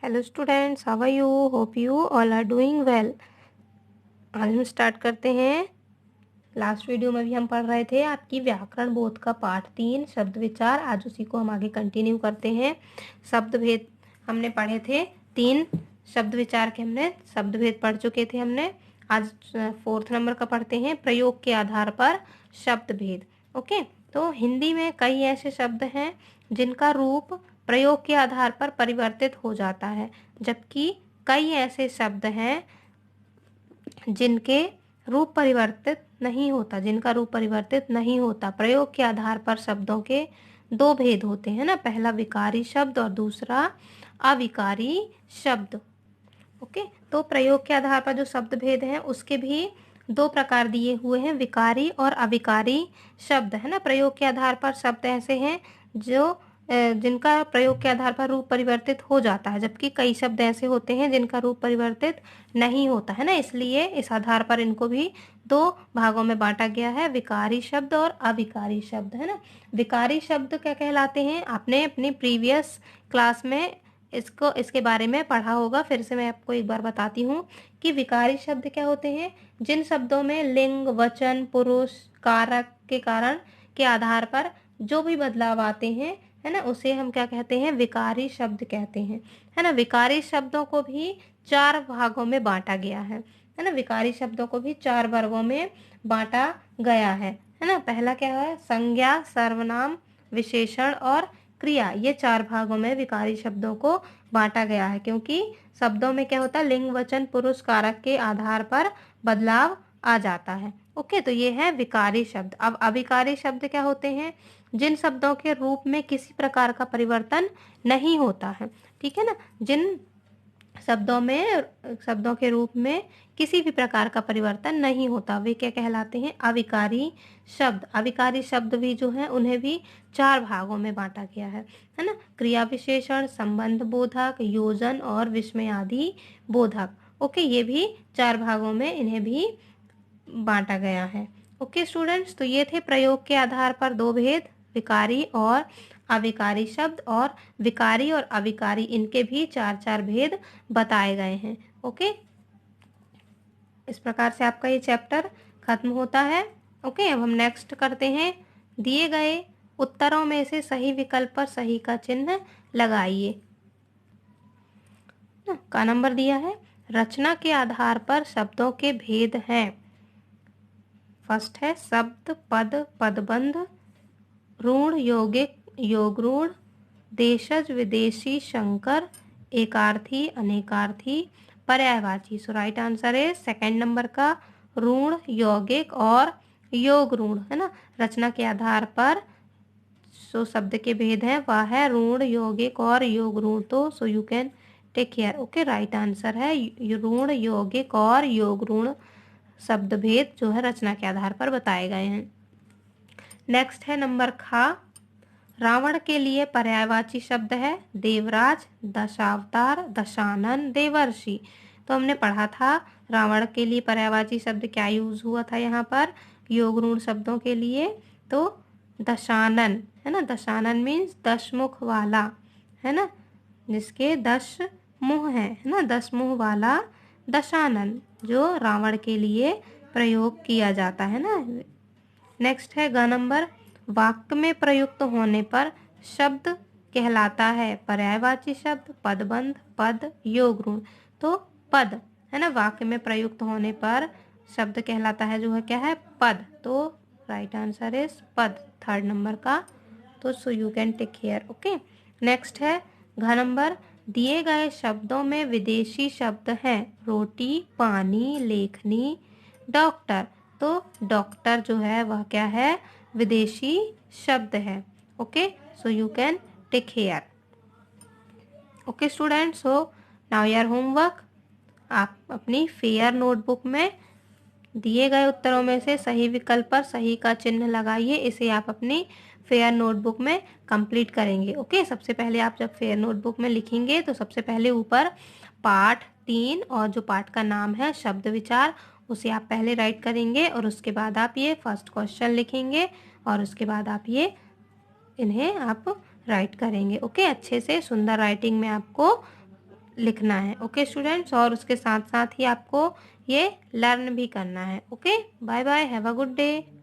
Hello students, how are you? Hope you all are doing well. आज हम start करते हैं। लास्ट वीडियो में भी हम पढ़ रहे थे आपकी व्याकरण बोध का पाठ 3 शब्द विचार। आज उसी को हम आगे कंटिन्यू करते हैं। शब्द भेद हमने पढ़े थे, 3 शब्द विचार के हमने शब्द भेद पढ़ चुके थे हमने। आज 4th नंबर का पढ़ते हैं, प्रयोग के आधार पर शब्द भेद। ओके, तो हिंदी में कई ऐसे शब्द हैं जिनका रूप प्रयोग के आधार पर परिवर्तित हो जाता है, जबकि कई ऐसे शब्द हैं जिनके रूप परिवर्तित नहीं होता। प्रयोग के आधार पर शब्दों के 2 भेद होते हैं ना, पहला विकारी शब्द और दूसरा अविकारी शब्द। ओके, तो प्रयोग के आधार पर जो शब्द भेद हैं उसके भी 2 प्रकार दिए हुए हैं, विकारी और अविकारी शब्द, है ना। प्रयोग के आधार पर शब्द ऐसे हैं जो जिनका प्रयोग के आधार पर रूप परिवर्तित हो जाता है, जबकि कई शब्द ऐसे होते हैं जिनका रूप परिवर्तित नहीं होता, है ना। इसलिए इस आधार पर इनको भी 2 भागों में बांटा गया है, विकारी शब्द और अविकारी शब्द, है ना। विकारी शब्द क्या कहलाते हैं? आपने अपनी प्रीवियस क्लास में इसके बारे में पढ़ा होगा। फिर से मैं आपको एक बार बताती हूँ कि विकारी शब्द क्या होते हैं। जिन शब्दों में लिंग, वचन, पुरुष, कारक के कारण के आधार पर जो भी बदलाव आते हैं, है ना, उसे हम क्या कहते हैं? विकारी शब्द कहते हैं, है ना। विकारी शब्दों को भी 4 भागों में बांटा गया है ना। विकारी शब्दों को भी 4 वर्गों में बांटा गया है ना। पहला क्या है? संज्ञा, सर्वनाम, विशेषण और क्रिया। ये 4 भागों में विकारी शब्दों को बांटा गया है, क्योंकि शब्दों में क्या होता है? लिंग, वचन, पुरुष, कारक के आधार पर बदलाव आ जाता है। ओके, तो ये है विकारी शब्द। अब अविकारी शब्द क्या होते हैं? जिन शब्दों के रूप में किसी प्रकार का परिवर्तन नहीं होता है, ठीक है ना। जिन शब्दों के रूप में किसी भी प्रकार का परिवर्तन नहीं होता, वे क्या कहलाते हैं? अविकारी शब्द। अविकारी शब्द भी जो है उन्हें भी 4 भागों में बांटा गया है ना। क्रिया विशेषण, संबंध बोधक, योजन और विस्मयादि बोधक। ओके, ये भी 4 भागों में इन्हें भी बांटा गया है। ओके स्टूडेंट्स, तो ये थे प्रयोग के आधार पर 2 भेद, विकारी और अविकारी शब्द, और विकारी और अविकारी इनके भी 4-4 भेद बताए गए हैं। ओके, इस प्रकार से आपका ये चैप्टर खत्म होता है। ओके, अब हम नेक्स्ट करते हैं। दिए गए उत्तरों में से सही विकल्प पर सही का चिन्ह लगाइए। का नंबर दिया है, रचना के आधार पर शब्दों के भेद हैं। फर्स्ट है शब्द, पद, पदबंध, ऋण, यौगिक, योग ऋण, देशज, विदेशी, शंकर, एकार्थी, अनेकार्थी, पर्यायवाची। सो राइट आंसर है सेकंड नंबर का ऋण, यौगिक और योग ऋण, है ना। रचना के आधार पर सो शब्द के भेद हैं वह है ऋण, यौगिक और योग ऋण। तो so you can take care. Okay, right answer है ऋण, यौगिक और योग ऋण शब्द भेद जो है रचना के आधार पर बताए गए हैं। नेक्स्ट है नंबर खा। रावण के लिए पर्यायवाची शब्द है देवराज, दशावतार, दशानन, देवर्षि। तो हमने पढ़ा था रावण के लिए पर्यायवाची शब्द क्या यूज हुआ था यहाँ पर योग ऋण शब्दों के लिए, तो दशानन, है ना। दशानन मीन्स 10 मुख वाला, है ना, जिसके 10 मुंह है ना, 10 मुंह वाला दशानन जो रावण के लिए प्रयोग किया जाता है ना। नेक्स्ट है ग नंबर, वाक्य में प्रयुक्त होने पर शब्द कहलाता है पर्यायवाची शब्द, पदबंध, पद, योग ऋण। तो पद, है ना, वाक्य में प्रयुक्त होने पर शब्द कहलाता है जो है क्या है? पद। तो राइट आंसर इज पद, थर्ड नंबर का। तो so you can take care. Okay, next है घ नंबर, दिए गए शब्दों में विदेशी शब्द हैं रोटी, पानी, लेखनी, डॉक्टर। तो डॉक्टर जो है वह क्या है? विदेशी शब्द है। Okay, so you can take care. Okay students, so now your homework. आप अपनी फेयर नोटबुक में दिए गए उत्तरों में से सही विकल्प पर सही का चिन्ह लगाइए। इसे आप अपनी फेयर नोटबुक में कंप्लीट करेंगे। ओके, सबसे पहले आप जब फेयर नोटबुक में लिखेंगे तो सबसे पहले ऊपर पाठ 3 और जो पाठ का नाम है शब्द विचार, उसे आप पहले राइट करेंगे और उसके बाद आप ये फर्स्ट क्वेश्चन लिखेंगे और उसके बाद आप ये इन्हें आप राइट करेंगे। ओके, अच्छे से सुंदर राइटिंग में आपको लिखना है। ओके स्टूडेंट्स, और उसके साथ साथ ही आपको ये लर्न भी करना है। Okay, bye bye, have a good day.